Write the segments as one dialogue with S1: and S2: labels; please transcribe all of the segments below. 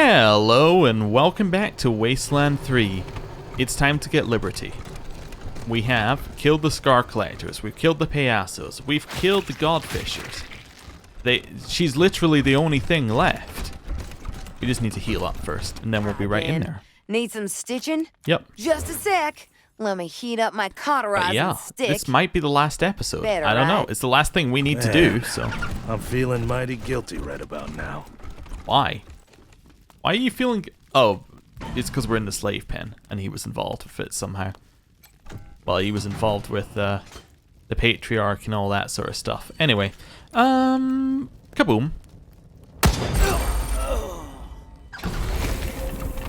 S1: Hello and welcome back to Wasteland 3. It's time to get liberty. We have killed the Scar Collectors, we've killed the Payasos, we've killed the Godfishers. She's literally the only thing left. We just need to heal up first, and then we'll be right in there.
S2: Need some stitching?
S1: Yep.
S2: Just a sec. Let me heat up my cauterizing stick.
S1: This might be the last episode.
S2: Better,
S1: I don't know.
S2: right?
S1: It's the last thing we need to do, so.
S3: I'm feeling mighty guilty right about now.
S1: Why? Why are you feeling... Oh, it's because we're in the slave pen, and he was involved with it somehow. Well, he was involved with the Patriarch and all that sort of stuff. Anyway, kaboom.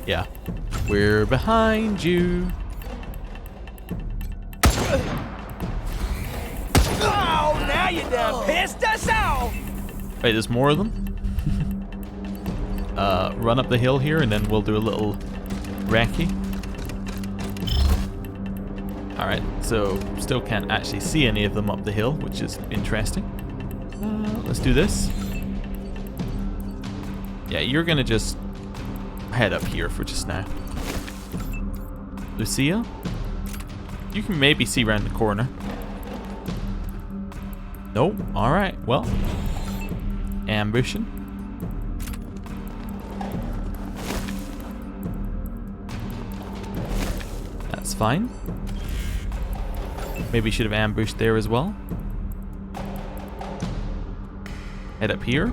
S1: Yeah, we're behind you.
S4: Oh, now you done pissed us off!
S1: Wait, there's more of them? Run up the hill here, and then we'll do a little recce. Alright, so still can't actually see any of them up the hill, which is interesting. Let's do this. Yeah, you're gonna just head up here for just now. Lucia? You can maybe see around the corner. Nope. Alright, well. Ambushing. That's fine. Maybe should have ambushed there as well. Head up here.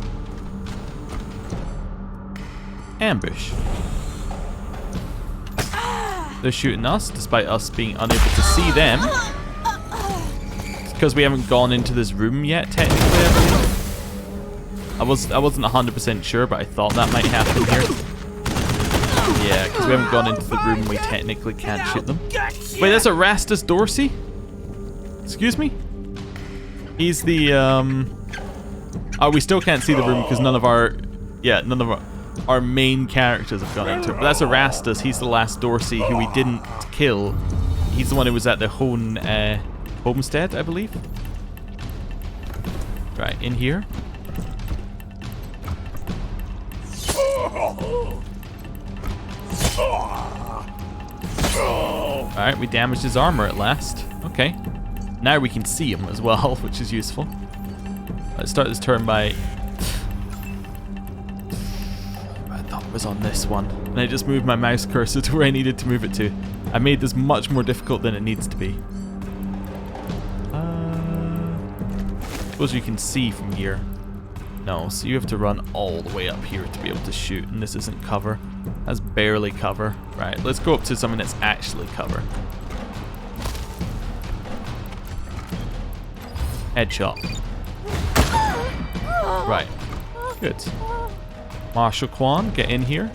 S1: Ambush. They're shooting us, despite us being unable to see them. It's because we haven't gone into this room yet, technically, I believe. I wasn't 100% sure, but I thought that might happen here. Yeah, because we haven't gone into the room, we technically can't shoot them. Wait, that's Erastus Dorsey? Excuse me? He's the, Oh, we still can't see the room because none of our main characters have gone into it. But that's Erastus. He's the last Dorsey who we didn't kill. He's the one who was at the homestead, I believe. Right, in here. Alright, we damaged his armor at last. Okay. Now we can see him as well, which is useful. Let's start this turn by... I thought it was on this one. And I just moved my mouse cursor to where I needed to move it to. I made this much more difficult than it needs to be. Suppose you can see from here. No, so you have to run all the way up here to be able to shoot, and this isn't cover. That's barely cover. Right, let's go up to something that's actually cover. Headshot. Right. Good. Marshal Kwan, get in here.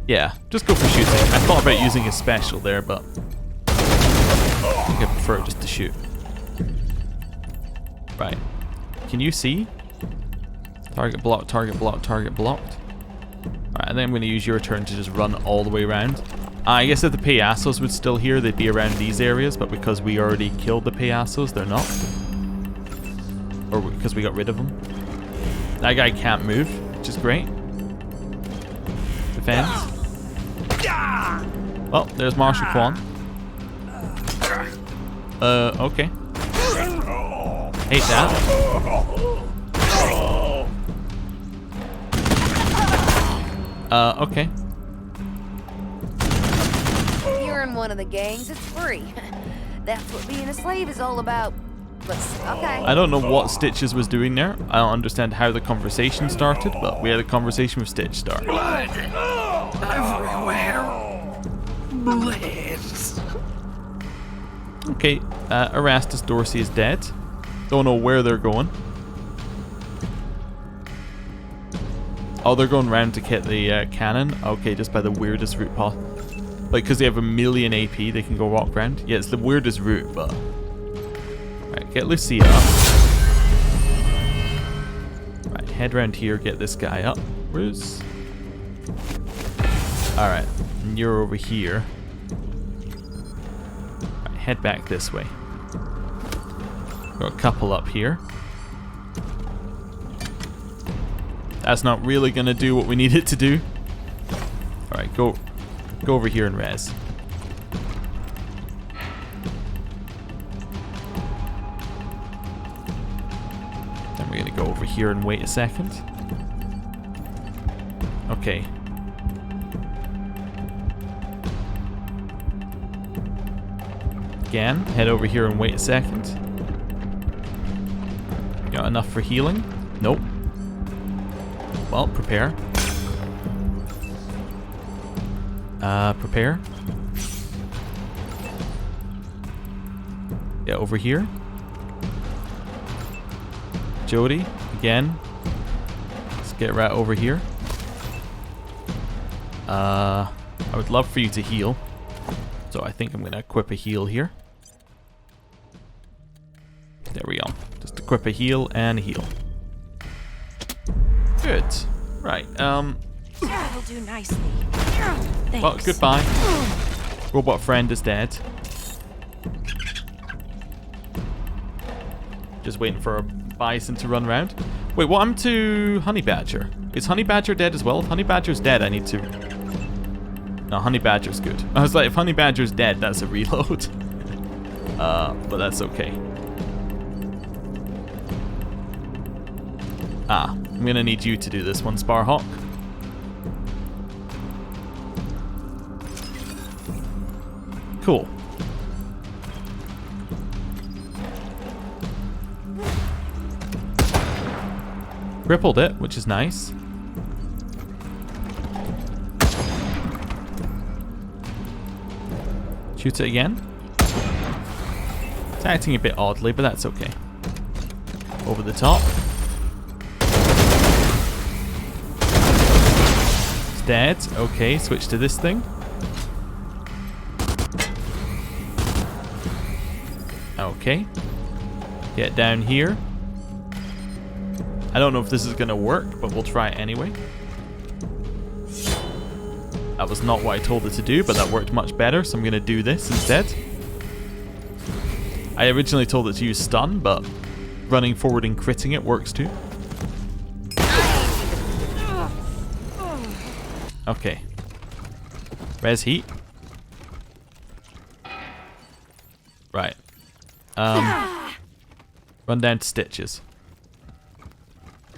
S1: Yeah, just go for shooting. I thought about using a special there, but I think I prefer just to shoot. Right. Can you see? Target blocked, target blocked, target blocked. Alright, and then I'm going to use your turn to just run all the way around. I guess if the Payasos would still here, they'd be around these areas, but because we already killed the Payasos, they're not. Or because we got rid of them. That guy can't move, which is great. Defense. Well, there's Marshal Kwan. Okay. Hate that. Okay.
S2: If you're in one of the gangs, it's free. That's what being a slave is all about. But, okay.
S1: I don't know what Stitches was doing there. I don't understand how the conversation started, but we had a conversation with Stitch start.
S4: Blood! Everywhere! Blades!
S1: Okay, Erastus Dorsey is dead. Don't know where they're going. Oh, they're going round to get the cannon. Okay, just by the weirdest route possible. Like, because they have 1,000,000 AP, they can go walk round. Yeah, it's the weirdest route, but... Right, get Lucia up. Right, head round here, get this guy up. Where's... Alright, and you're over here. Right, head back this way. Got a couple up here. That's not really gonna do what we need it to do. Alright, go over here and res. Then we're gonna go over here and wait a second. Okay. Again, head over here and wait a second. Got enough for healing? Nope. Well, prepare. Prepare. Yeah, over here. Jody, again. Let's get right over here. I would love for you to heal. So I think I'm going to equip a heal here. There we go. Just equip a heal and a heal. Good. Right,
S5: That'll do nicely. Thanks.
S1: well, goodbye. Robot friend is dead. Just waiting for a bison to run around. Wait, what happened to Honey Badger? Is Honey Badger dead as well? If Honey Badger's dead, I need to... No, Honey Badger's good. I was like, if Honey Badger's dead, that's a reload. But that's okay. I'm gonna need you to do this one, Sparhawk. Cool. Crippled it, which is nice. Shoot it again. It's acting a bit oddly, but that's okay. Over the top. It's dead. Okay, switch to this thing. Okay. Get down here. I don't know if this is going to work, but we'll try it anyway. That was not what I told it to do, but that worked much better, so I'm going to do this instead. I originally told it to use stun, but running forward and critting it works too. Okay. Res heat. Right. Run down to stitches.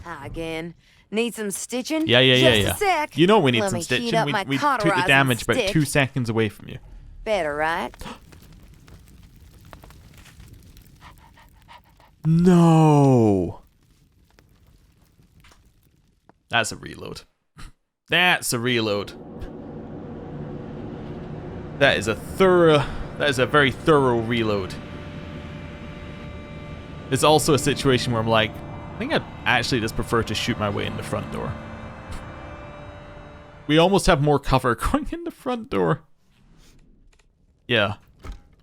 S2: Again. Need some stitching?
S1: Yeah.
S2: Just a sec.
S1: You know we need
S2: Let
S1: some
S2: me
S1: stitching.
S2: heat up
S1: We
S2: my
S1: took the
S2: cauterizing
S1: damage about
S2: stick.
S1: 2 seconds away from you.
S2: Better, right?
S1: No. That's a reload. That's a reload. That is a very thorough reload. It's also a situation where I'm like, I think I'd actually just prefer to shoot my way in the front door. We almost have more cover going in the front door. Yeah.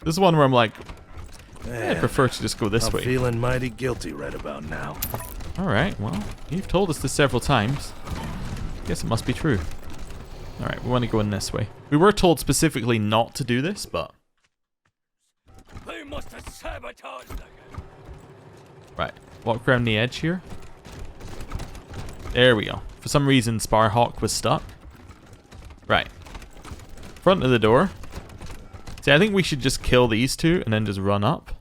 S1: This is one where I'm like, I prefer to just go this way.
S3: I'm feeling mighty guilty right about now.
S1: Alright, well, you've told us this several times. Guess it must be true. Alright, we want to go in this way. We were told specifically not to do this, but...
S4: They must have sabotaged again.
S1: Right, walk around the edge here. There we go. For some reason, Sparhawk was stuck. Right. Front of the door. See, I think we should just kill these two and then just run up.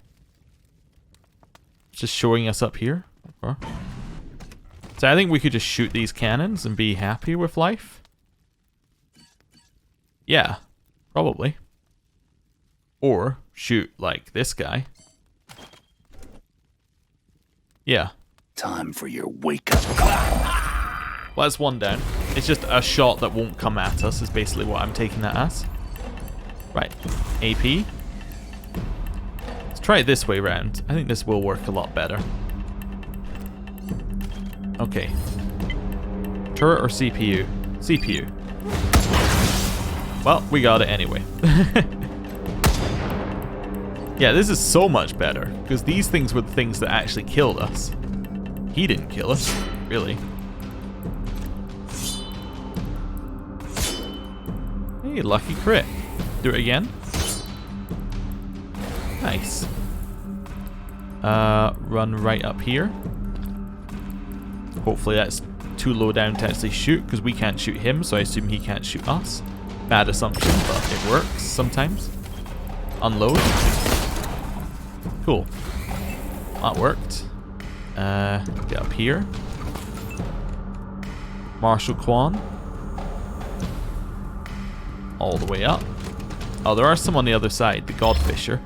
S1: Just showing us up here. So I think we could just shoot these cannons and be happy with life. Yeah, probably. Or shoot like this guy. Yeah.
S3: Time for your wake-up call.
S1: Well, that's one down. It's just a shot that won't come at us is basically what I'm taking that as. Right. AP. Let's try it this way round. I think this will work a lot better. Okay. Turret or CPU? CPU. Well, we got it anyway. Yeah, this is so much better, because these things were the things that actually killed us. He didn't kill us, really. Hey, lucky crit. Do it again. Nice. Run right up here. Hopefully that's 2 too low down to actually shoot, because we can't shoot him, so I assume he can't shoot us. Bad assumption, but it works sometimes. Unload. Cool. That worked. Get up here. Marshal Quan. All the way up. Oh, there are some on the other side, the Godfisher.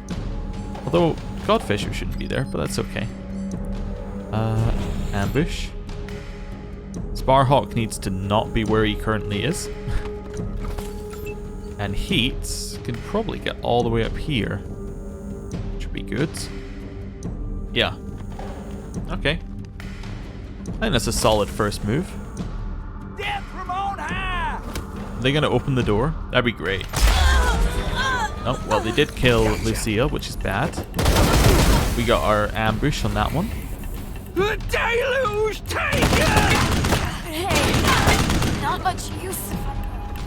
S1: Although, Godfisher shouldn't be there, but that's okay. Ambush. Sparhawk needs to not be where he currently is. And Heat can probably get all the way up here. Which would be good. Yeah. Okay. I think that's a solid first move.
S4: Death from on high!
S1: Are they going to open the door? That'd be great. Oh, well, they did kill Lucia, which is bad. We got our ambush on that one.
S4: The deluge taken!
S5: Hey, not much use if I'm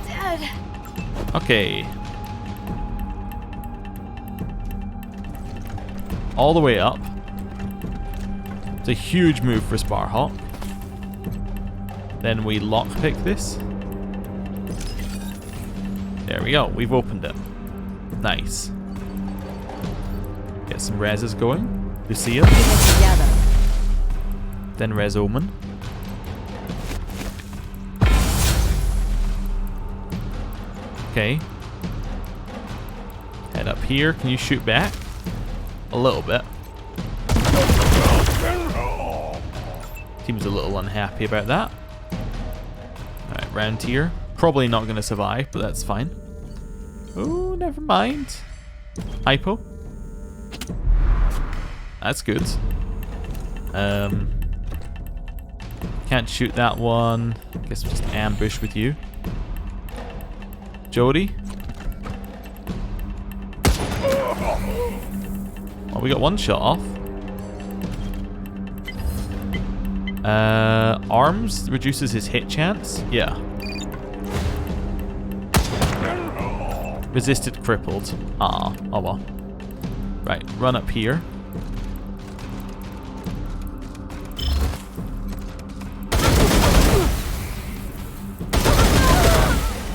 S5: dead.
S1: Okay. All the way up. It's a huge move for Sparhawk. Then we lockpick this. There we go. We've opened it. Nice. Get some reses going. Lucia. Then res Omen. Okay. Head up here. Can you shoot back? A little bit. Team's a little unhappy about that. Alright, round here. Probably not going to survive, but that's fine. Oh, never mind. Hypo. That's good. Can't shoot that one. Guess we'll just ambush with you. Jody. Well, we got one shot off. Arms reduces his hit chance. Yeah. Resisted crippled. Ah, oh well. Right, run up here.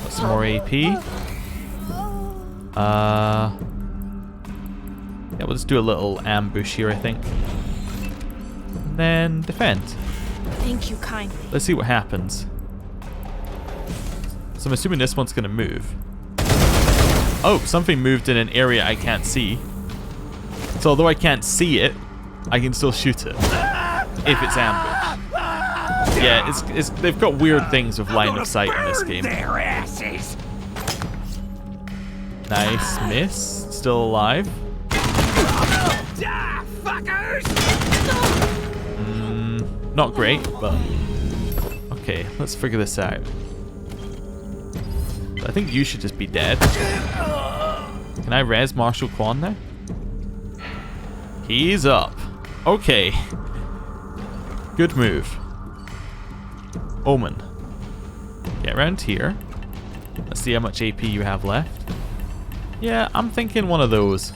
S1: Got some more AP. Yeah, we'll just do a little ambush here, I think. And then defend.
S5: Thank you kindly.
S1: Let's see what happens. So I'm assuming this one's going to move. Oh, something moved in an area I can't see. So although I can't see it, I can still shoot it. If it's ambush. Yeah, they've got weird things with line of sight in this game.
S4: Their asses.
S1: Nice miss. Still alive.
S4: Die, fuckers!
S1: Not great, but... Okay, let's figure this out. I think you should just be dead. Can I res Marshal Quan now? He's up. Okay. Good move. Omen. Get around here. Let's see how much AP you have left. Yeah, I'm thinking one of those.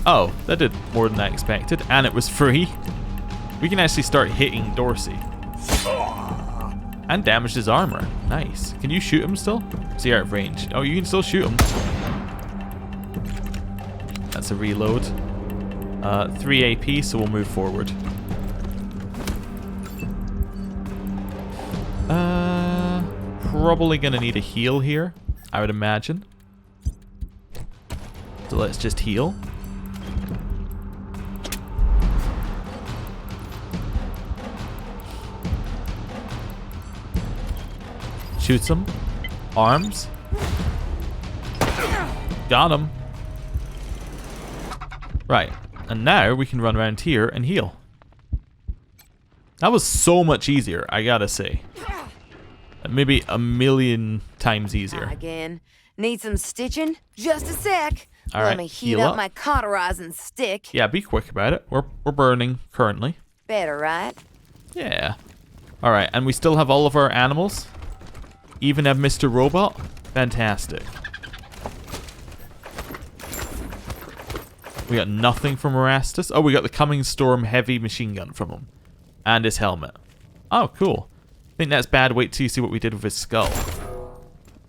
S1: Oh, that did more than I expected, and it was free. We can actually start hitting Dorsey. And damaged his armor. Nice. Can you shoot him still? Is he out of range? Oh, you can still shoot him. That's a reload. 3 AP, so we'll move forward. Probably gonna need a heal here, I would imagine. So let's just heal. Shoots him. Arms. Got him. Right. And now we can run around here and heal. That was so much easier, I gotta say. Maybe a million times easier.
S2: Again. Need some stitching? Just a sec.
S1: All
S2: Let
S1: right,
S2: me heat
S1: heal
S2: up
S1: up.
S2: my cauterizing stick.
S1: Yeah, be quick about it. We're burning currently.
S2: Better, right?
S1: Yeah. Alright, and we still have all of our animals? Even have Mr. Robot? Fantastic. We got nothing from Erastus. Oh, we got the Coming Storm heavy machine gun from him. And his helmet. Oh, cool. I think that's bad. Wait till you see what we did with his skull.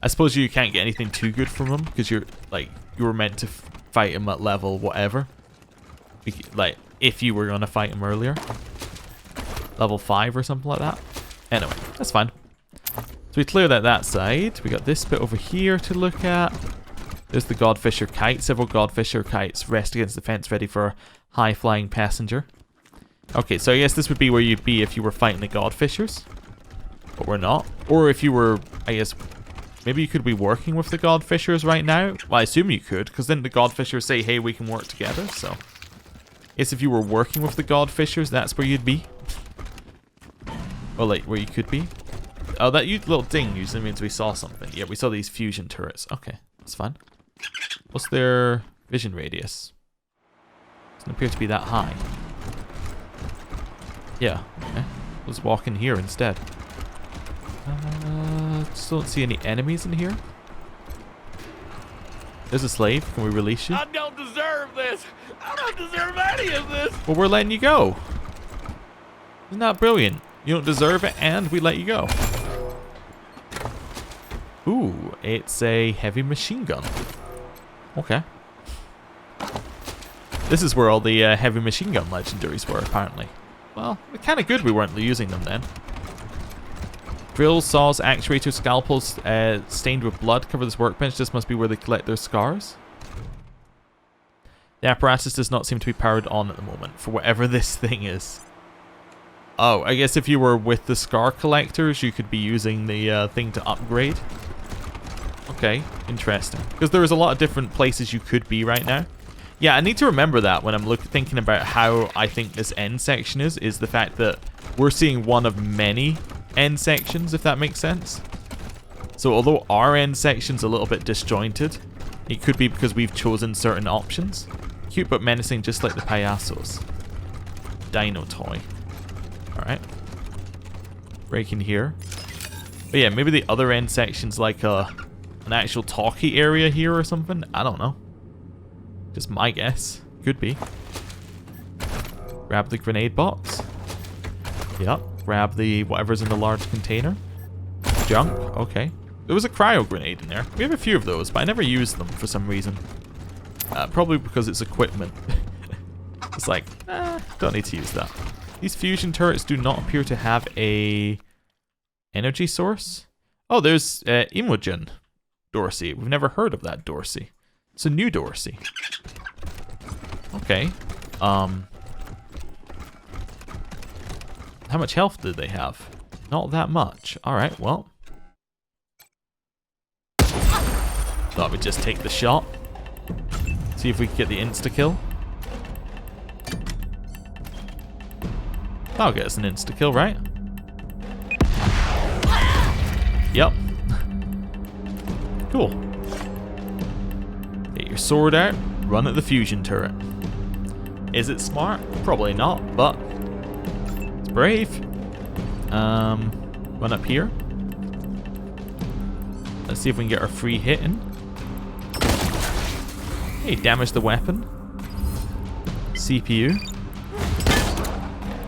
S1: I suppose you can't get anything too good from him because you're like you were meant to fight him at level whatever. Like if you were gonna fight him earlier, level 5 or something like that. Anyway, that's fine. So we cleared out that side. We got this bit over here to look at. There's the Godfisher kite. Several Godfisher kites rest against the fence, ready for a high-flying passenger. Okay, so I guess this would be where you'd be if you were fighting the Godfishers. But we're not. Or if you were, I guess, maybe you could be working with the Godfishers right now. Well, I assume you could, because then the Godfishers say, hey, we can work together, so. I guess if you were working with the Godfishers, that's where you'd be. Or like, where you could be. Oh, that little ding usually means we saw something. Yeah, we saw these fusion turrets. Okay, that's fine. What's their vision radius? Doesn't appear to be that high. Yeah, okay. Let's walk in here instead. Still don't see any enemies in here. There's a slave. Can we release you?
S4: I don't deserve this. I don't deserve any of this.
S1: Well, we're letting you go. Isn't that brilliant? You don't deserve it, and we let you go. Ooh, it's a heavy machine gun. Okay. This is where all the heavy machine gun legendaries were, apparently. Well, kind of good we weren't using them then. Drills, saws, actuators, scalpels stained with blood cover this workbench. This must be where they collect their scars. The apparatus does not seem to be powered on at the moment, for whatever this thing is. Oh, I guess if you were with the scar collectors, you could be using the thing to upgrade. Okay, interesting. Because there is a lot of different places you could be right now. Yeah, I need to remember that when I'm thinking about how I think this end section is the fact that we're seeing one of many end sections, if that makes sense. So although our end section's a little bit disjointed, it could be because we've chosen certain options. Cute but menacing, just like the payasos. Dino toy. Alright. Break in here. But yeah, maybe the other end section's like an actual talkie area here or something. I don't know. Just my guess. Could be. Grab the grenade box. Yep. Grab the whatever's in the large container. Junk. Okay. There was a cryo grenade in there. We have a few of those, but I never used them for some reason. Probably because it's equipment. It's like, don't need to use that. These fusion turrets do not appear to have a energy source. Oh, there's Imogen Dorsey. We've never heard of that Dorsey. It's a new Dorsey. Okay. How much health did they have? Not that much. Alright, well. Thought we'd just take the shot. See if we can get the insta-kill. That'll get us an insta-kill, right? Yep. Cool. Get your sword out, run at the fusion turret. Is it smart? Probably not, but it's brave. Run up here. Let's see if we can get our free hit in. Hey, damage the weapon. CPU.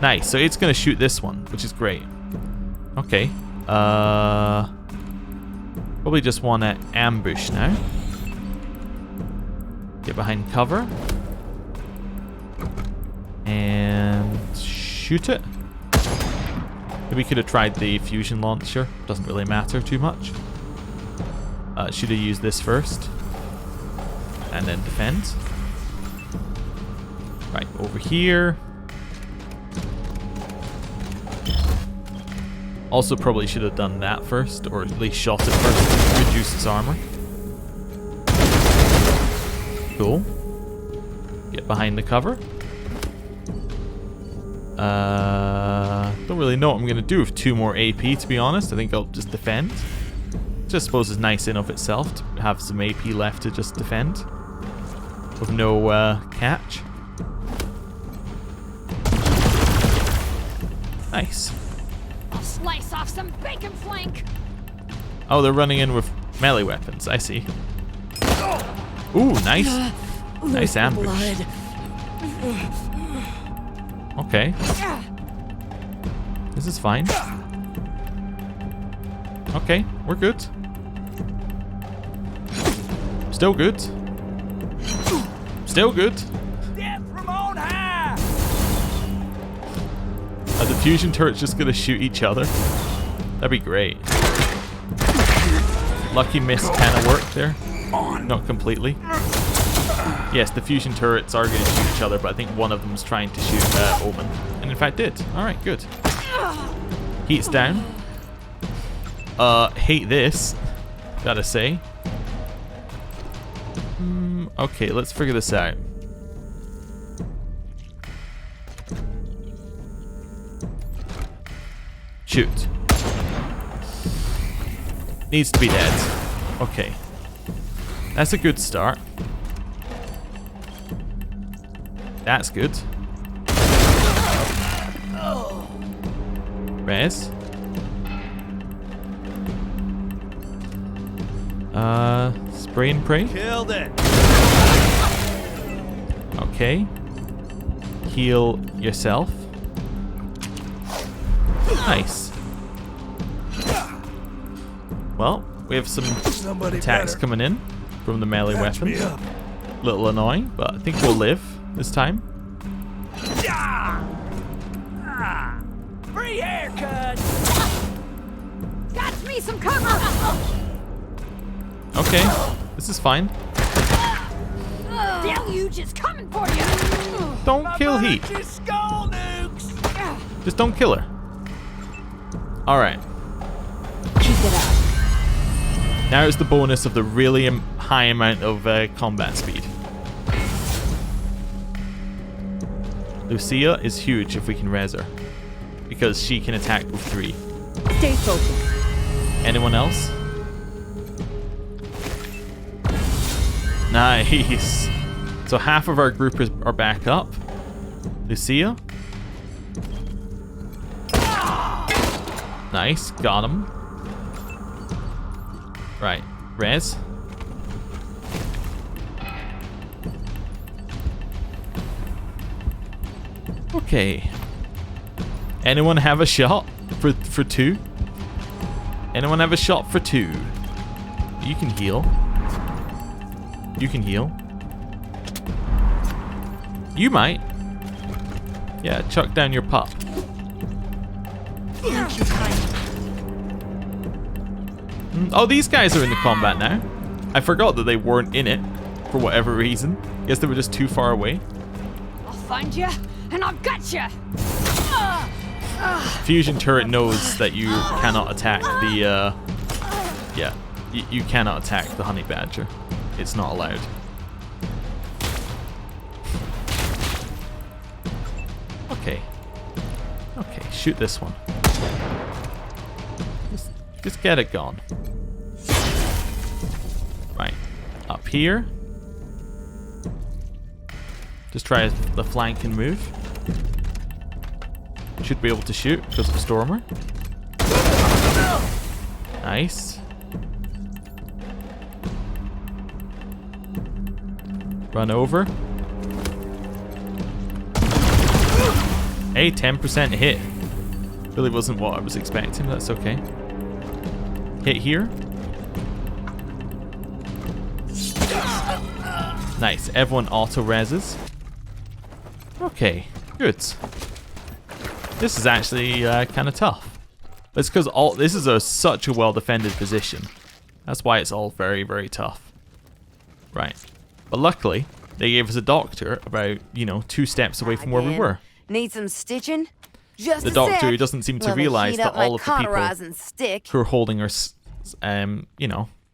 S1: Nice, so it's gonna shoot this one, which is great. Okay. Probably just want to ambush now. Get behind cover. And shoot it. Maybe we could have tried the fusion launcher. Doesn't really matter too much. Should have used this first. And then defend. Right, over here. Also probably should have done that first, or at least shot it first to reduce its armor. Cool. Get behind the cover. Don't really know what I'm going to do with 2 more AP, to be honest. I think I'll just defend. Just suppose it's nice in of itself to have some AP left to just defend. With no catch. Nice.
S5: I'll slice off some bacon flank.
S1: Oh, they're running in with melee weapons. I see. Ooh, nice. Nice ambush. Okay. This is fine. Okay, we're good. Still good. Still good.
S4: Death from on high!
S1: Are the fusion turrets just gonna shoot each other? That'd be great. Lucky miss kind of worked there. Not completely. Yes, the fusion turrets are going to shoot each other, but I think one of them is trying to shoot Omen. And in fact did. Alright, good. Heat's down. Hate this. Gotta say. Okay, let's figure this out. Shoot. Needs to be dead. Okay. That's a good start. That's good. Res. Spray and pray.
S4: Killed it!
S1: Okay. Heal yourself. Nice. Well, we have some attacks coming in from the melee weapon. Little annoying, but I think we'll live this time.
S4: Free haircut!
S5: Got me some cover!
S1: Okay, this is fine.
S5: Deluge is coming for you!
S1: Don't kill Heat.
S4: Skull nukes!
S1: Just don't kill her. Alright.
S2: Keep it up.
S1: Now it's the bonus of the really high amount of combat speed. Lucia is huge if we can res her, because she can attack with 3.
S2: Stay focused.
S1: Anyone else? Nice. So half of our group are back up. Lucia. Nice, got him. Right, res. Okay. Anyone have a shot for 2? Anyone have a shot for 2? You can heal. You can heal. You might. Yeah, chuck down your pup. Oh, these guys are in the combat now. I forgot that they weren't in it for whatever reason. Guess they were just too far away.
S5: I'll find you, and I'll gut you!
S1: Fusion turret knows that you cannot attack the, yeah, you cannot attack the honey badger. It's not allowed. Okay. Okay, shoot this one. Just get it gone. Right. Up here. Just try the flank and move. Should be able to shoot because of the Stormer. Nice. Run over. Hey, 10% hit. Really wasn't what I was expecting, that's okay. Hit here. Nice, everyone auto-reses. Okay, good. This is actually kind of tough. It's because this is such a well-defended position. That's why it's all very, very tough. Right. But luckily, they gave us a doctor about, 2 steps away from where we were.
S2: Need some stitching? Just
S1: The doctor who doesn't seem to realize that all of the people who are holding her,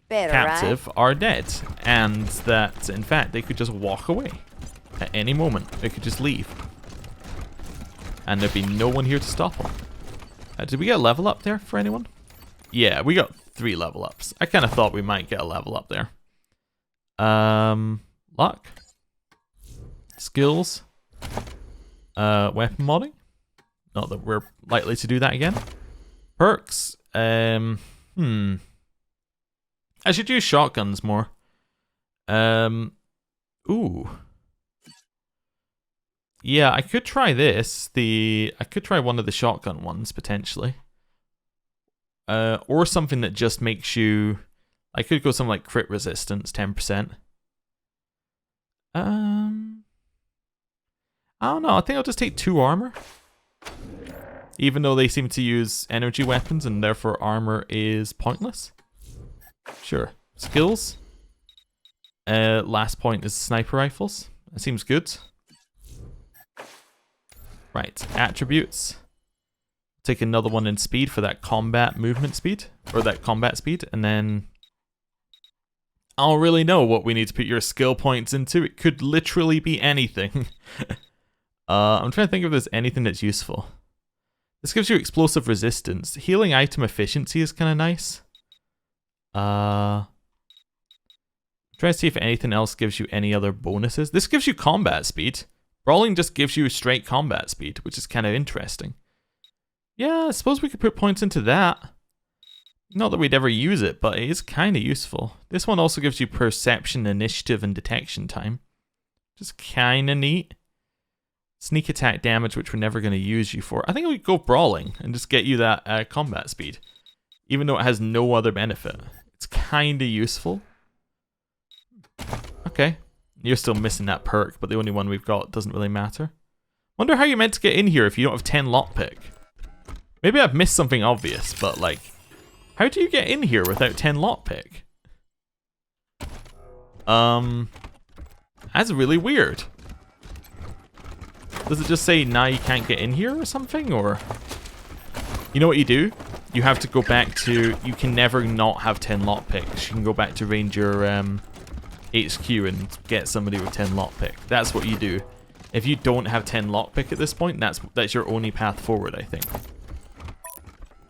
S1: captive are dead. And that, in fact, they could just walk away. At any moment, they could just leave. And there'd be no one here to stop them. Did we get a level up there for anyone? Yeah, we got 3 level ups. I kind of thought we might get a level up there. Luck. Skills. Weapon modding. Not that we're likely to do that again. Perks. I should use shotguns more. Ooh. Yeah, I could try this. I could try one of the shotgun ones, potentially. Or something that just makes you... I could go something like crit resistance, 10%. I don't know. I think I'll just take 2 armor. Even though they seem to use energy weapons and therefore armor is pointless. Sure. Skills. Last point is sniper rifles. That seems good. Right. Attributes. Take another one in speed for that combat movement speed. Or that combat speed. And then... I don't really know what we need to put your skill points into. It could literally be anything. I'm trying to think if there's anything that's useful. This gives you explosive resistance. Healing item efficiency is kind of nice. Try to see if anything else gives you any other bonuses. This gives you combat speed. Brawling just gives you straight combat speed, which is kind of interesting. Yeah, I suppose we could put points into that. Not that we'd ever use it, but it is kind of useful. This one also gives you perception, initiative, and detection time. Just kind of neat. Sneak attack damage, which we're never going to use you for. I think we could go brawling and just get you that combat speed. Even though it has no other benefit. It's kind of useful. Okay. You're still missing that perk, but the only one we've got doesn't really matter. Wonder how you're meant to get in here if you don't have 10 lockpick. Maybe I've missed something obvious, but like... How do you get in here without 10 lockpick? That's really weird. Does it just say, now you can't get in here or something? Or... You know what you do? You have to go back to... You can never not have 10 lockpicks. You can go back to Ranger HQ and get somebody with 10 lockpick. That's what you do. If you don't have 10 lockpick at this point, that's your only path forward, I think.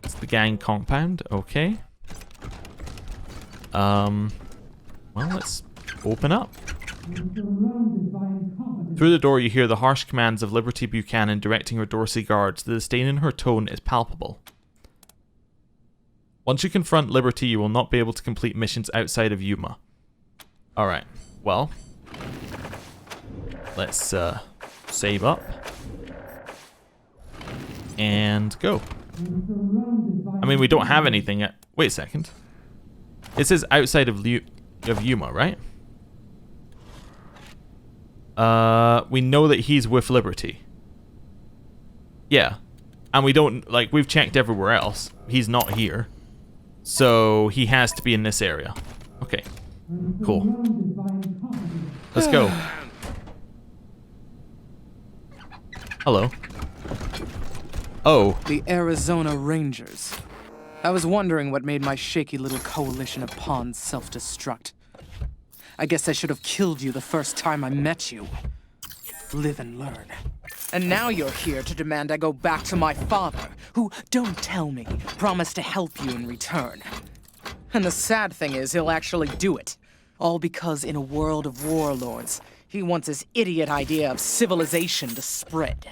S1: It's the gang compound. Okay. Well, let's open up. Through the door, you hear the harsh commands of Liberty Buchanan directing her Dorsey guards. The disdain in her tone is palpable. Once you confront Liberty, you will not be able to complete missions outside of Yuma. Alright, well. Let's save up. And go. I mean, we don't have anything yet. Wait a second. It says outside of Yuma, right? We know that he's with Liberty. Yeah. And we don't, like, we've checked everywhere else. He's not here. So, he has to be in this area. Okay. Cool. Let's go. Hello. Oh.
S6: The Arizona Rangers. I was wondering what made my shaky little coalition of pawns self-destruct. I guess I should have killed you the first time I met you. Live and learn. And now you're here to demand I go back to my father, who, don't tell me, promised to help you in return. And the sad thing is, he'll actually do it. All because in a world of warlords, he wants his idiot idea of civilization to spread.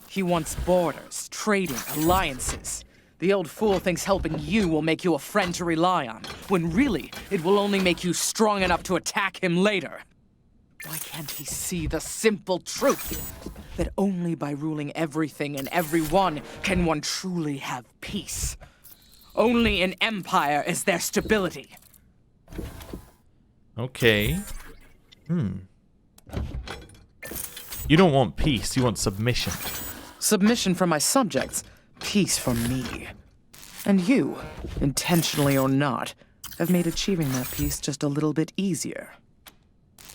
S6: He wants borders, trading, alliances. The old fool thinks helping you will make you a friend to rely on, when really, it will only make you strong enough to attack him later. Why can't he see the simple truth? That only by ruling everything and everyone can one truly have peace. Only in empire is there stability.
S1: Okay. You don't want peace, you want submission.
S6: Submission from my subjects, peace from me. And you, intentionally or not, have made achieving that peace just a little bit easier.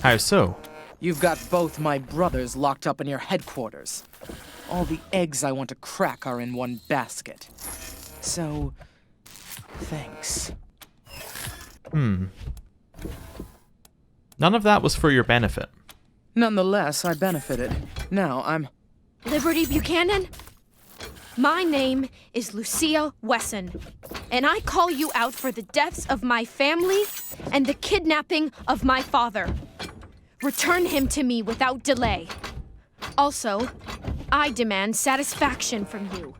S1: How so?
S6: You've got both my brothers locked up in your headquarters. All the eggs I want to crack are in one basket. So, thanks.
S1: None of that was for your benefit.
S6: Nonetheless, I benefited. Now I'm...
S5: Liberty Buchanan? My name is Lucia Wesson, and I call you out for the deaths of my family and the kidnapping of my father. Return him to me without delay. Also, I demand satisfaction from you.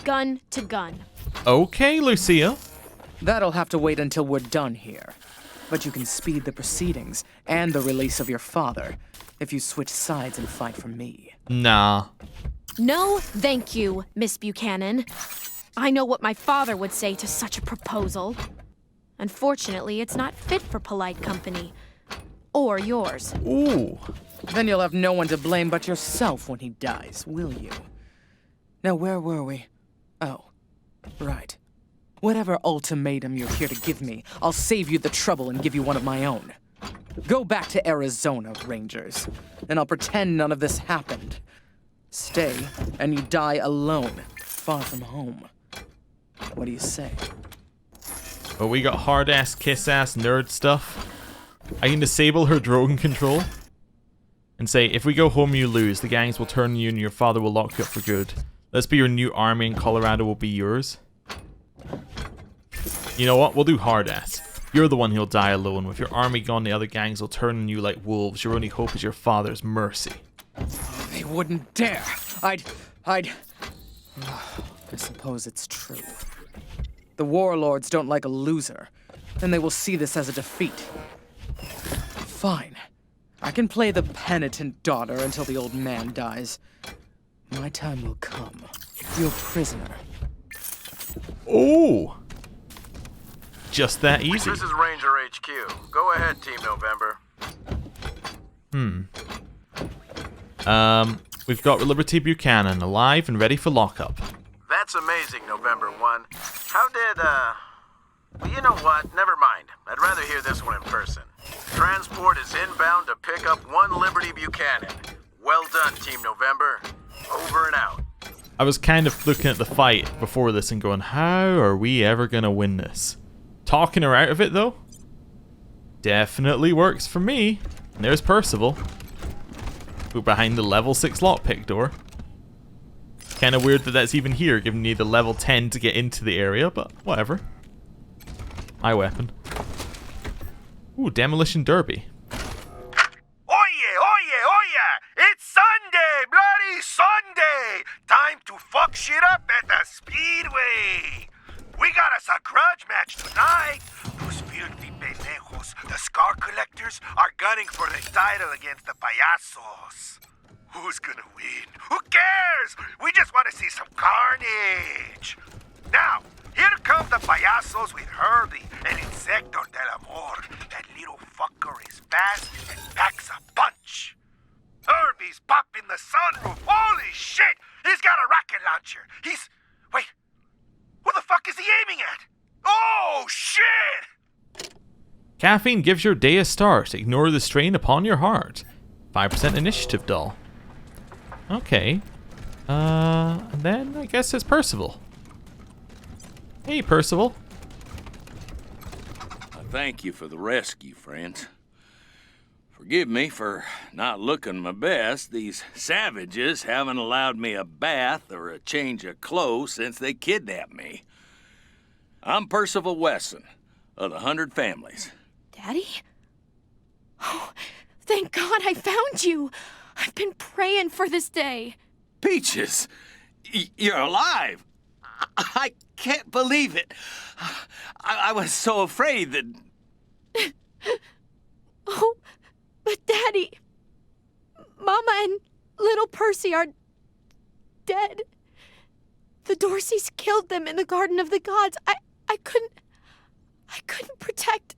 S5: Gun to gun.
S1: Okay, Lucia.
S6: That'll have to wait until we're done here. But you can speed the proceedings and the release of your father if you switch sides and fight for me.
S1: Nah.
S5: No, thank you, Miss Buchanan. I know what my father would say to such a proposal. Unfortunately, it's not fit for polite company. Or yours.
S1: Ooh.
S6: Then you'll have no one to blame but yourself when he dies, will you? Now, where were we? Oh, right. Whatever ultimatum you're here to give me, I'll save you the trouble and give you one of my own. Go back to Arizona, Rangers, and I'll pretend none of this happened. Stay, and you die alone, far from home. What do you say?
S1: Well, we got hard-ass, kiss-ass nerd stuff. I can disable her drone control and say, if we go home you lose, the gangs will turn you and your father will lock you up for good. Let's be your new army and Colorado will be yours. You know what? We'll do hard-ass. You're the one who'll die alone. With your army gone, the other gangs will turn on you like wolves. Your only hope is your father's mercy.
S6: They wouldn't dare. I suppose it's true. The warlords don't like a loser, and they will see this as a defeat. Fine. I can play the penitent daughter until the old man dies. My time will come. You're prisoner.
S1: Oh! Just that easy.
S7: This is Ranger HQ. Go ahead, Team November.
S1: We've got Liberty Buchanan alive and ready for lockup.
S7: That's amazing, November 1. How did, Well, you know what? Never mind. I'd rather hear this one in person. Transport is inbound to pick up 1 Liberty Buchanan. Well done, Team November. Over and out.
S1: I was kind of looking at the fight before this and going, how are we ever gonna win this? Talking her out of it, though? Definitely works for me. And there's Percival. Who behind the level 6 lockpick door. Kinda weird that that's even here, giving you the level 10 to get into the area, but whatever. My weapon. Ooh, Demolition Derby.
S4: Oye, oye, oye! It's Sunday, bloody Sunday! Time to fuck shit up at the Speedway! We got us a grudge match tonight! Those filthy pendejos, the Scar Collectors, are gunning for the title against the Payasos. Who's gonna win? Who cares? We just want to see some carnage! Now, here come the Payasos with Herbie and Insector del Amor. That little fucker is fast and packs a punch. Herbie's popping the sunroof. Holy shit! He's got a rocket launcher. Wait. What the fuck is he aiming at? Oh, shit!
S1: Caffeine gives your day a start. Ignore the strain upon your heart. 5% initiative doll. Okay. And then I guess it's Percival. Hey, Percival.
S3: Thank you for the rescue, friends. Forgive me for not looking my best. These savages haven't allowed me a bath or a change of clothes since they kidnapped me. I'm Percival Wesson of the 100 Families.
S5: Daddy? Oh, thank God I found you. I've been praying for this day.
S3: Peaches, you're alive. I can't believe it. I was so afraid that...
S5: Oh, but Daddy, Mama and little Percy are dead. The Dorseys killed them in the Garden of the Gods. I couldn't protect...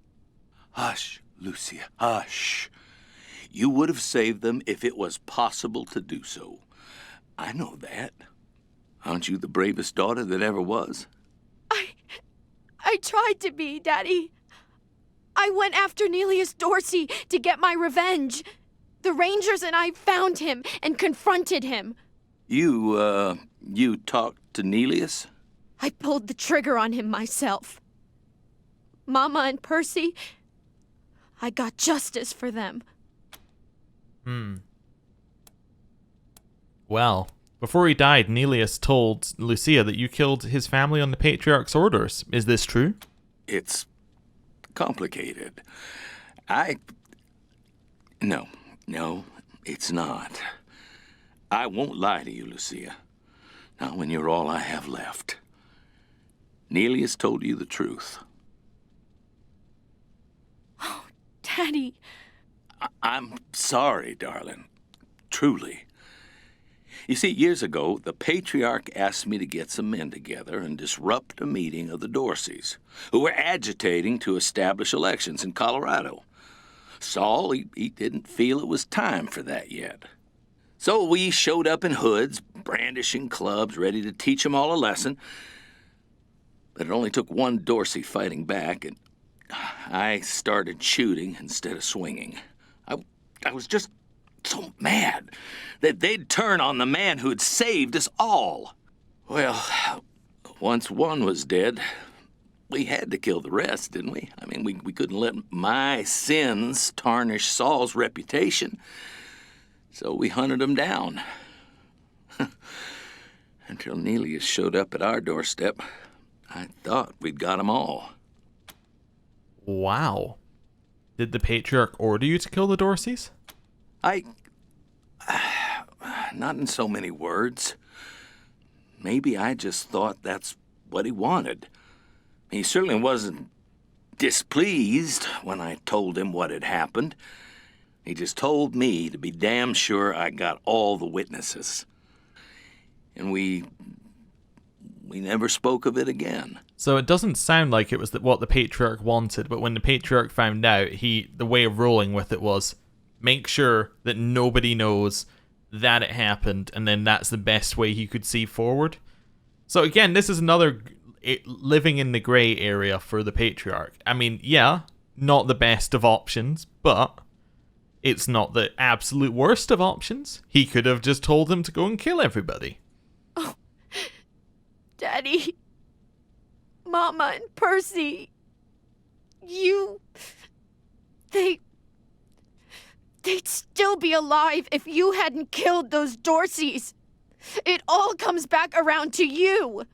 S3: Hush, Lucia, hush. You would have saved them if it was possible to do so. I know that. Aren't you the bravest daughter that ever was?
S5: I tried to be, Daddy. I went after Nelius Dorsey to get my revenge. The Rangers and I found him and confronted him.
S3: You talked to Nelius?
S5: I pulled the trigger on him myself. Mama and Percy, I got justice for them.
S1: Well, before he died, Nelius told Lucia that you killed his family on the Patriarch's orders. Is this true?
S3: It's complicated. No, it's not. I won't lie to you, Lucia. Not when you're all I have left. Nelius told you the truth.
S5: Oh, Daddy.
S3: I'm sorry, darling. Truly. You see, years ago, the Patriarch asked me to get some men together and disrupt a meeting of the Dorseys, who were agitating to establish elections in Colorado. Saul, he didn't feel it was time for that yet. So we showed up in hoods, brandishing clubs, ready to teach them all a lesson. But it only took one Dorsey fighting back, and I started shooting instead of swinging. I was just so mad that they'd turn on the man who'd saved us all. Well, once one was dead, we had to kill the rest, didn't we? I mean, we couldn't let my sins tarnish Saul's reputation. So we hunted him down. Until Nelius showed up at our doorstep, I thought we'd got them all.
S1: Wow. Did the Patriarch order you to kill the Dorseys?
S3: Not in so many words. Maybe I just thought that's what he wanted. He certainly wasn't displeased when I told him what had happened. He just told me to be damn sure I got all the witnesses. And we never spoke of it again.
S1: So it doesn't sound like it was what the Patriarch wanted, but when the Patriarch found out, the way of rolling with it was make sure that nobody knows that it happened, and then that's the best way he could see forward. So again, this is another living in the grey area for the Patriarch. I mean, yeah, not the best of options, but it's not the absolute worst of options. He could have just told them to go and kill everybody.
S5: Oh, Daddy, Mama, and Percy, they'd still be alive if you hadn't killed those Dorseys. It all comes back around to you.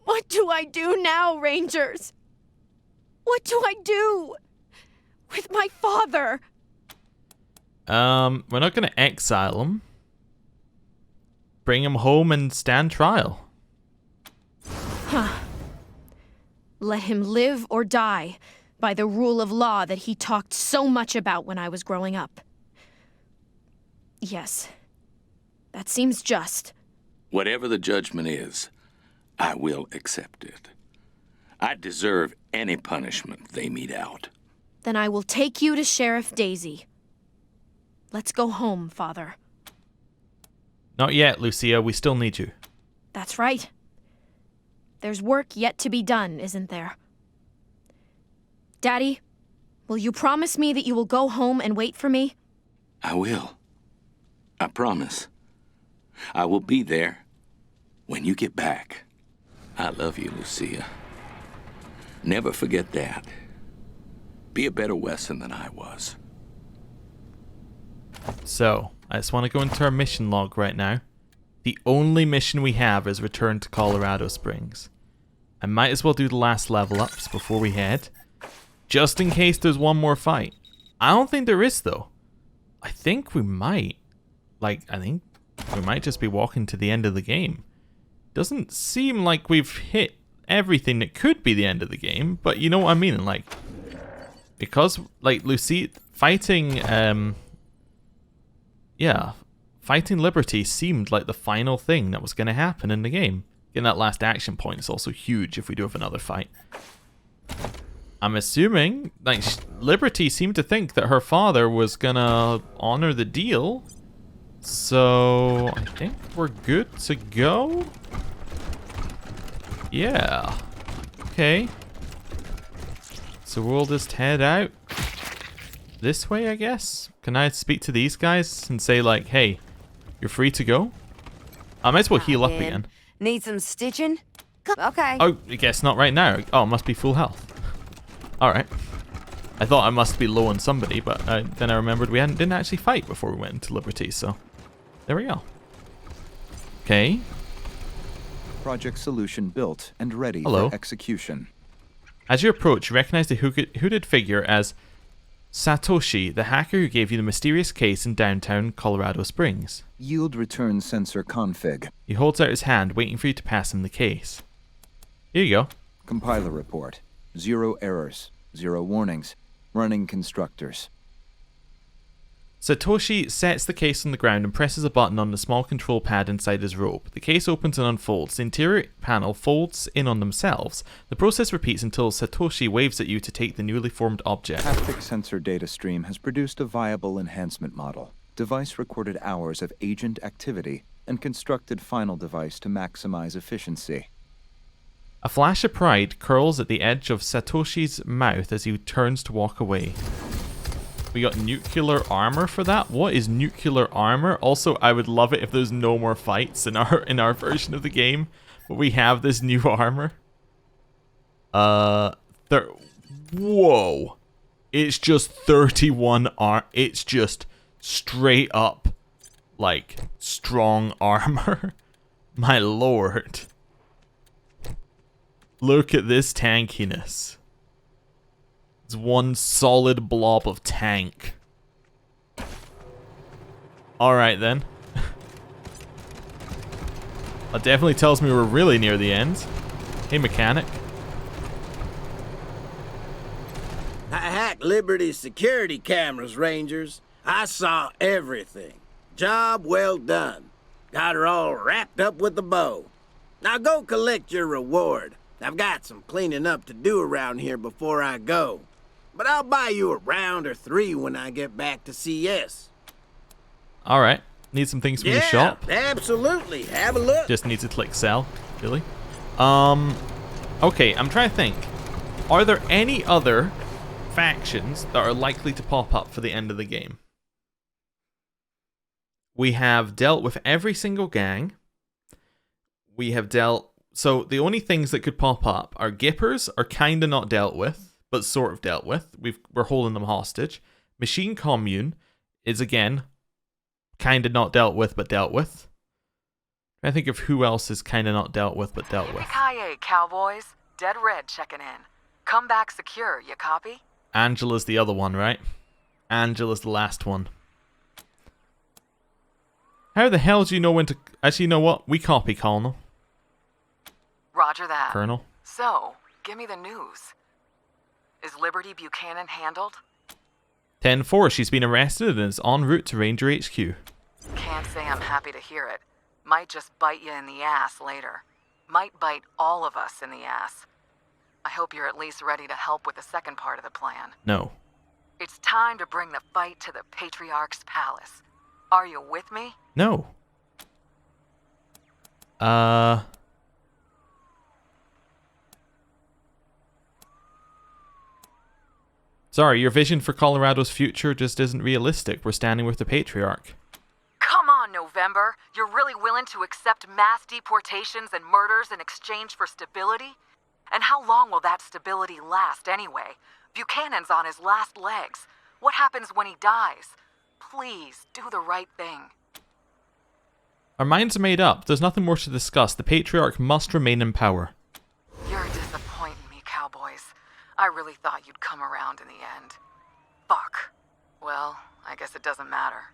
S5: What do I do now, Rangers? What do I do with my father?
S1: We're not going to exile him. Bring him home and stand trial.
S5: Huh. Let him live or die by the rule of law that he talked so much about when I was growing up. Yes, that seems just.
S3: Whatever the judgment is, I will accept it. I deserve any punishment they mete out.
S5: Then I will take you to Sheriff Daisy. Let's go home, Father.
S1: Not yet, Lucia. We still need you.
S5: That's right. There's work yet to be done, isn't there? Daddy, will you promise me that you will go home and wait for me?
S3: I will. I promise. I will be there when you get back. I love you, Lucia. Never forget that. Be a better Wesson than I was.
S1: So, I just want to go into our mission log right now. The only mission we have is return to Colorado Springs. I might as well do the last level ups before we head, just in case there's one more fight. I don't think there is, though. I think we might. I think we might just be walking to the end of the game. Doesn't seem like we've hit everything that could be the end of the game, but you know what I mean? Because, Lucy, fighting, fighting Liberty seemed like the final thing that was going to happen in the game. Getting that last action point is also huge if we do have another fight. I'm assuming, Liberty seemed to think that her father was gonna honor the deal. So, I think we're good to go? Yeah. Okay. So we'll just head out this way, I guess? Can I speak to these guys and say, hey, you're free to go? I might as well heal up again.
S2: Need some stitching? Okay.
S1: Oh, I guess not right now. Oh, it must be full health. Alright. I thought I must be low on somebody, but then I remembered we didn't actually fight before we went into Liberty, so there we go. Okay.
S8: Project solution built and ready
S1: Hello.
S8: for execution.
S1: As you approach, you recognize the hooded figure as Satoshi, the hacker who gave you the mysterious case in downtown Colorado Springs.
S8: Yield return sensor config.
S1: He holds out his hand, waiting for you to pass him the case. Here you go.
S8: Compiler report. 0 errors. 0 warnings. Running constructors.
S1: Satoshi sets the case on the ground and presses a button on the small control pad inside his robe. The case opens and unfolds. The interior panel folds in on themselves. The process repeats until Satoshi waves at you to take the newly formed object.
S8: Haptic sensor data stream has produced a viable enhancement model. Device recorded hours of agent activity and constructed final device to maximize efficiency.
S1: A flash of pride curls at the edge of Satoshi's mouth as he turns to walk away. We got nuclear armor for that. What is nuclear armor? Also, I would love it if there's no more fights in our version of the game, but we have this new armor. Whoa. It's just 31 it's just straight up like strong armor. My lord. Look at this tankiness. It's one solid blob of tank. Alright then. That definitely tells me we're really near the end. Hey, mechanic.
S9: I hacked Liberty's security cameras, Rangers. I saw everything. Job well done. Got her all wrapped up with a bow. Now go collect your reward. I've got some cleaning up to do around here before I go. But I'll buy you a round or 3 when I get back to CS.
S1: Alright. Need some things from the shop.
S9: Absolutely. Have a look.
S1: Just need to click sell. Really? Okay, I'm trying to think. Are there any other factions that are likely to pop up for the end of the game? We have dealt with every single gang. We have dealt... So the only things that could pop up are Gippers are kind of not dealt with, but sort of dealt with. We're holding them hostage. Machine Commune is, again, kind of not dealt with, but dealt with. I think of who else is kind of not dealt with, but dealt with.
S10: Yippee-ki-yay, cowboys. Dead Red checking in. Come back secure, you copy?
S1: Angela's the other one, right? Angela's the last one. How the hell do you know when to... Actually, you know what? We copy, Colonel.
S10: Roger that.
S1: Colonel.
S10: So, give me the news. Is Liberty Buchanan handled?
S1: 10-4, she's been arrested and is en route to Ranger HQ.
S10: Can't say I'm happy to hear it. Might just bite you in the ass later. Might bite all of us in the ass. I hope you're at least ready to help with the second part of the plan.
S1: No.
S10: It's time to bring the fight to the Patriarch's palace. Are you with me?
S1: No. Sorry, your vision for Colorado's future just isn't realistic. We're standing with the Patriarch.
S10: Come on, November. You're really willing to accept mass deportations and murders in exchange for stability? And how long will that stability last anyway? Buchanan's on his last legs. What happens when he dies? Please, do the right thing.
S1: Our minds are made up. There's nothing more to discuss. The Patriarch must remain in power.
S10: You're disappointing me, cowboys. I really thought you'd come around in the end. Fuck. Well, I guess it doesn't matter.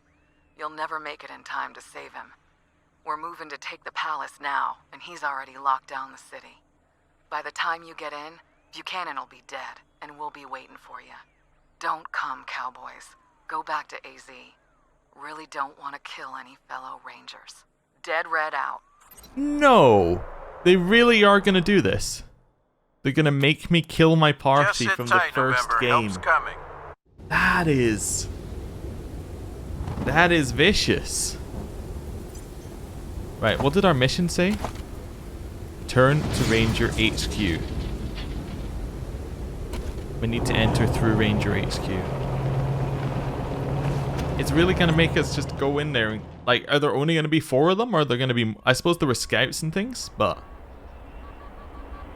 S10: You'll never make it in time to save him. We're moving to take the palace now, and he's already locked down the city. By the time you get in, Buchanan will be dead, and we'll be waiting for you. Don't come, cowboys. Go back to AZ. Really don't want to kill any fellow Rangers. Dead Red out.
S1: No! They really are going to do this. They're going to make me kill my party from the first game. That is vicious. Right, what did our mission say? Turn to Ranger HQ. We need to enter through Ranger HQ. It's really going to make us just go in there and, like, are there only going to be 4 of them, or are there going to be... I suppose there were scouts and things, but...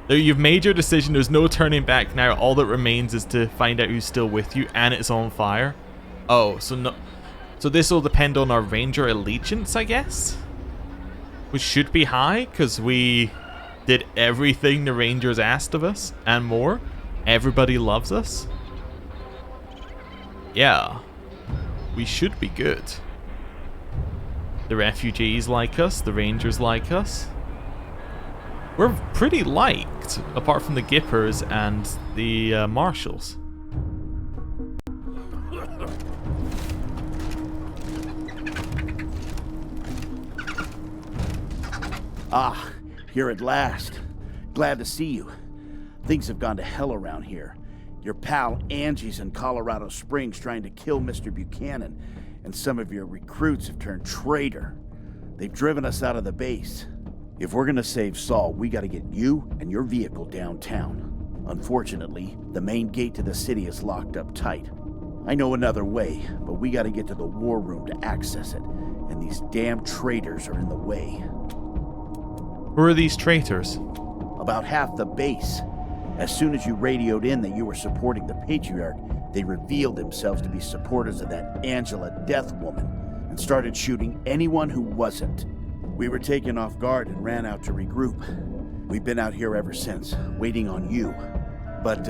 S1: You've made your decision, there's no turning back now, all that remains is to find out who's still with you, and it's on fire. Oh, so no... So this will depend on our Ranger allegiance, I guess? Which should be high, because we did everything the Rangers asked of us, and more. Everybody loves us. Yeah. We should be good. The refugees like us, the Rangers like us. We're pretty liked, apart from the Gippers and the Marshals.
S11: Ah, here at last. Glad to see you. Things have gone to hell around here. Your pal Angie's in Colorado Springs trying to kill Mr. Buchanan, and some of your recruits have turned traitor. They've driven us out of the base. If we're gonna save Saul, we gotta get you and your vehicle downtown. Unfortunately, the main gate to the city is locked up tight. I know another way, but we gotta get to the war room to access it, and these damn traitors are in the way.
S1: Who are these traitors?
S11: About half the base. As soon as you radioed in that you were supporting the Patriarch, they revealed themselves to be supporters of that Angela Death woman and started shooting anyone who wasn't. We were taken off guard and ran out to regroup. We've been out here ever since, waiting on you. But,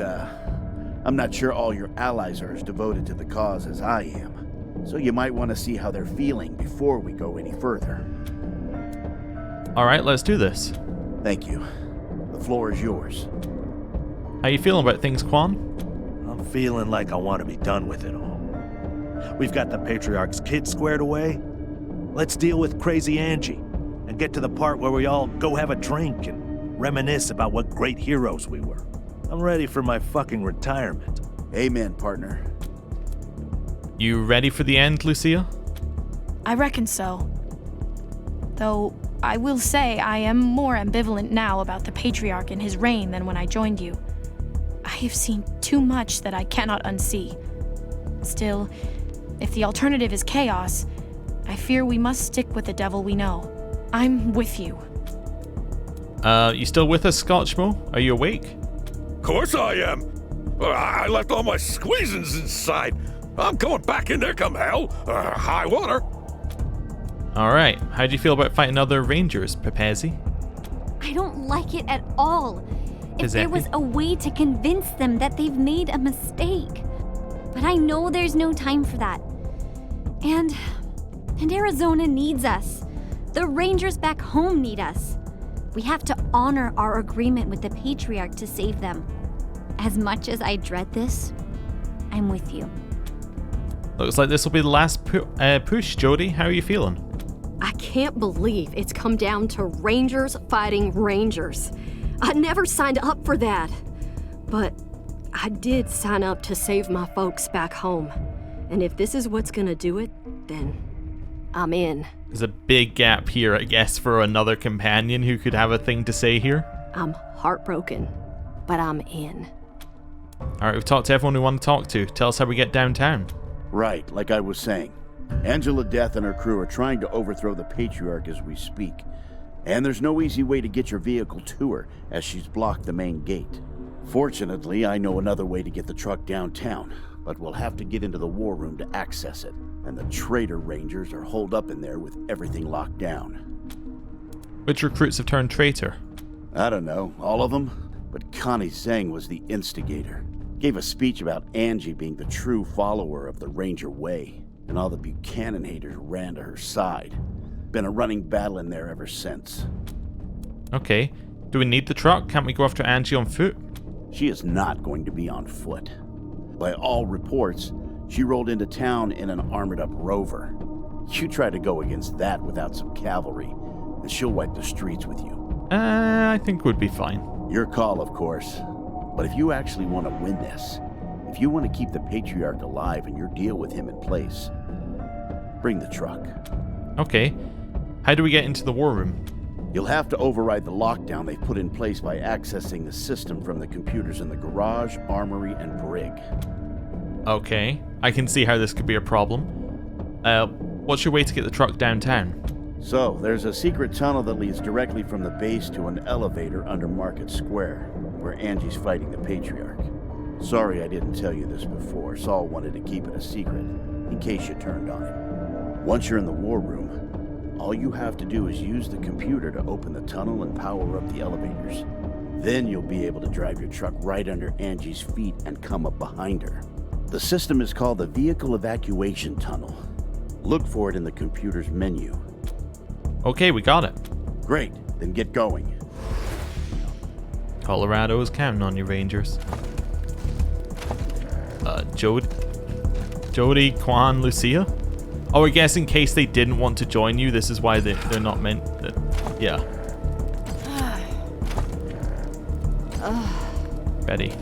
S11: I'm not sure all your allies are as devoted to the cause as I am. So you might want to see how they're feeling before we go any further.
S1: Alright, let's do this.
S11: Thank you. The floor is yours.
S1: How you feeling about things, Quan?
S4: I'm feeling like I want to be done with it all. We've got the Patriarch's kid squared away. Let's deal with Crazy Angie and get to the part where we all go have a drink and reminisce about what great heroes we were. I'm ready for my fucking retirement.
S11: Amen, partner.
S1: You ready for the end, Lucia?
S5: I reckon so. Though, I will say I am more ambivalent now about the Patriarch and his reign than when I joined you. I have seen too much that I cannot unsee. Still, if the alternative is chaos, I fear we must stick with the devil we know. I'm with you.
S1: You still with us, Scotchmo? Are you awake?
S12: Of course I am. I left all my squeezins inside. I'm going back in there come hell, high water.
S1: Alright, how do you feel about fighting other rangers, Pepezi?
S13: I don't like it at all. If there
S1: Giuseppe?
S13: was a way to convince them that they've made a mistake. But I know there's no time for that. And Arizona needs us. The Rangers back home need us. We have to honor our agreement with the Patriarch to save them. As much as I dread this, I'm with you.
S1: Looks like this will be the last push, Jody. How are you feeling?
S14: I can't believe it's come down to Rangers fighting Rangers. I never signed up for that. But I did sign up to save my folks back home. And if this is what's gonna do it, then I'm in.
S1: There's a big gap here, I guess, for another companion who could have a thing to say here.
S14: I'm heartbroken, but I'm in.
S1: Alright, we've talked to everyone we want to talk to. Tell us how we get downtown.
S11: Right, like I was saying. Angela Death and her crew are trying to overthrow the Patriarch as we speak. And there's no easy way to get your vehicle to her, as she's blocked the main gate. Fortunately, I know another way to get the truck downtown, but we'll have to get into the war room to access it. And the traitor Rangers are holed up in there with everything locked down.
S1: Which recruits have turned traitor?
S11: I don't know, all of them? But Connie Zhang was the instigator. Gave a speech about Angie being the true follower of the Ranger way, and all the Buchanan haters ran to her side. Been a running battle in there ever since.
S1: Okay. Do we need the truck? Can't we go after Angie on foot?
S11: She is not going to be on foot. By all reports, she rolled into town in an armored-up rover. You try to go against that without some cavalry, and she'll wipe the streets with you.
S1: I think we'd be fine.
S11: Your call, of course. But if you actually want to win this, if you want to keep the Patriarch alive and your deal with him in place, bring the truck.
S1: Okay. How do we get into the war room?
S11: You'll have to override the lockdown they've put in place by accessing the system from the computers in the garage, armory, and brig.
S1: Okay. I can see how this could be a problem. What's your way to get the truck downtown?
S11: So, there's a secret tunnel that leads directly from the base to an elevator under Market Square, where Angie's fighting the Patriarch. Sorry I didn't tell you this before. Saul wanted to keep it a secret, in case you turned on him. Once you're in the war room, all you have to do is use the computer to open the tunnel and power up the elevators. Then you'll be able to drive your truck right under Angie's feet and come up behind her. The system is called the Vehicle Evacuation Tunnel. Look for it in the computer's menu.
S1: Okay, we got it.
S11: Great, then get going.
S1: Colorado is counting on you, Rangers. Jody, Quan, Lucia? Oh, I guess in case they didn't want to join you, this is why they're not meant that... Yeah. Ready.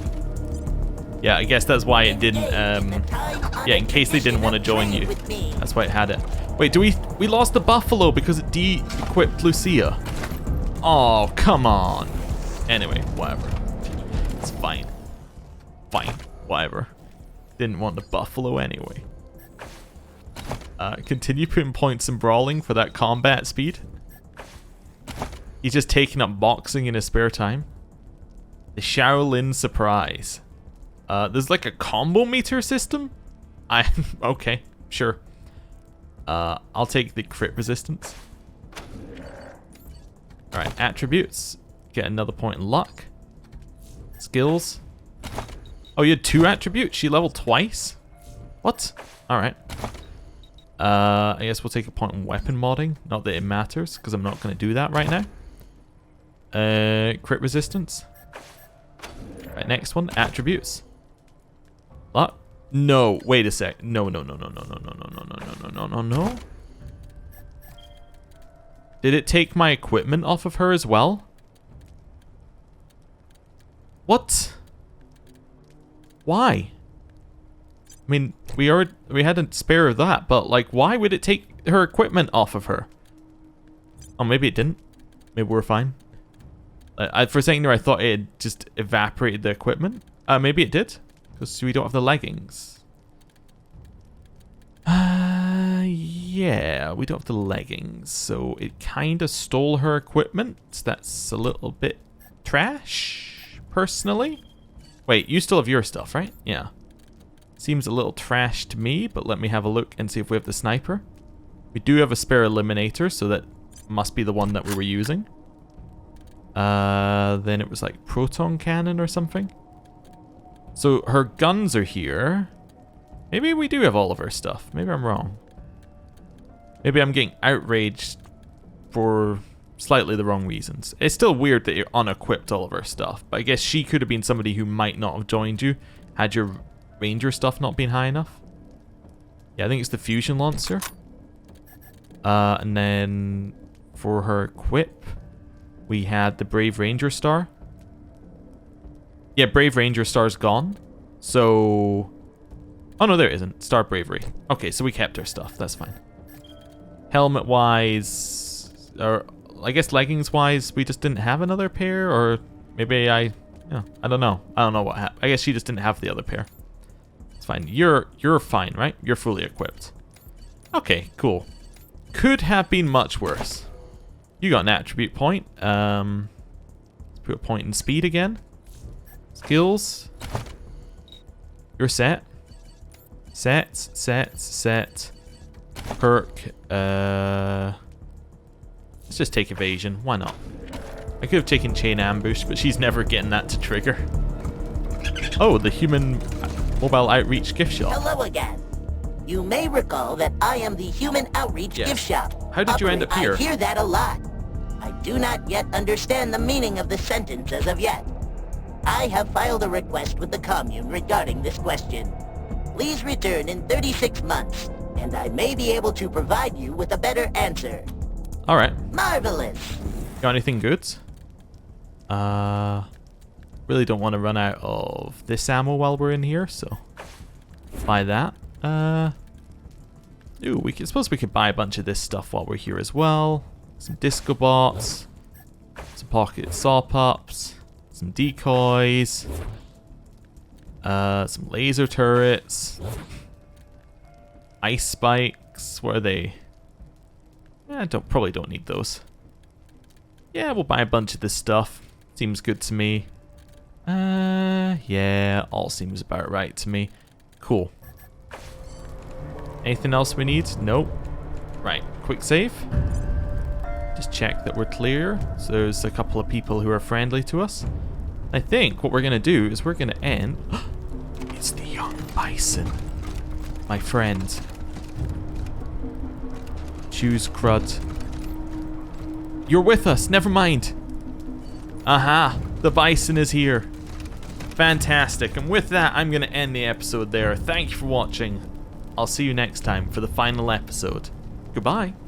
S1: Yeah, I guess that's why it didn't, yeah, in case they didn't want to join you. That's why it had it. Wait, we lost the buffalo because it de-equipped Lucia. Oh, come on. Anyway, whatever. It's fine. Fine, whatever. Didn't want the buffalo anyway. Continue putting points in brawling for that combat speed. He's just taking up boxing in his spare time. The Shaolin Surprise. There's like a combo meter system? Okay, sure. I'll take the crit resistance. Alright, attributes. Get another point in luck. Skills. Oh, you had 2 attributes? She leveled twice? What? Alright. I guess we'll take a point in weapon modding. Not that it matters, because I'm not going to do that right now. Crit resistance. Right, next one, attributes. What? No, wait a sec. No. Did it take my equipment off of her as well? What? Why? I mean, we had a spare of that, but like, why would it take her equipment off of her? Oh, maybe it didn't. Maybe we're fine. For a second there, I thought it had just evaporated the equipment. Maybe it did, because we don't have the leggings. Yeah, we don't have the leggings, so it kind of stole her equipment. That's a little bit trash, personally. Wait, you still have your stuff, right? Yeah. Seems a little trash to me, but let me have a look and see if we have the sniper. We do have a spare eliminator, so that must be the one that we were using. Then it was like proton cannon or something. So her guns are here. Maybe we do have all of her stuff. Maybe I'm wrong. Maybe I'm getting outraged for slightly the wrong reasons. It's still weird that you're unequipped all of her stuff, but I guess she could have been somebody who might not have joined you had your ranger stuff not been high enough. Yeah, I think it's the fusion lancer. And then for her equip, we had the Brave Ranger Star. Yeah, Brave Ranger Star's gone. So... Oh no, there isn't. Star Bravery. Okay, so we kept her stuff. That's fine. Helmet-wise... Or I guess leggings-wise, we just didn't have another pair? Or maybe I don't know. I don't know what happened. I guess she just didn't have the other pair. It's fine. You're fine, right? You're fully equipped. Okay, cool. Could have been much worse. You got an attribute point. Let's put a point in speed again. Skills. You're set. Set. Perk. Let's just take evasion. Why not? I could have taken chain ambush, but she's never getting that to trigger. Oh, the human mobile outreach gift shop.
S15: Hello again. You may recall that I am the human outreach gift shop.
S1: How did you end up here?
S15: I hear that a lot. I do not yet understand the meaning of the sentence as of yet. I have filed a request with the commune regarding this question. Please return in 36 months, and I may be able to provide you with a better answer.
S1: Alright.
S15: Marvelous.
S1: Got anything good? Really don't want to run out of this ammo while we're in here, so buy that. Ooh, suppose we could buy a bunch of this stuff while we're here as well. Some disco bots, some pocket saw pups, some decoys, some laser turrets, ice spikes. Where are they? Probably don't need those. Yeah, we'll buy a bunch of this stuff. Seems good to me. Yeah, all seems about right to me. Cool. Anything else we need? Nope. Right, quick save. Just check that we're clear. So there's a couple of people who are friendly to us. I think what we're going to do is we're going to end... It's the young bison. My friend. Choose crud. You're with us, never mind. Aha, the bison is here. Fantastic, and with that, I'm going to end the episode there. Thank you for watching. I'll see you next time for the final episode. Goodbye.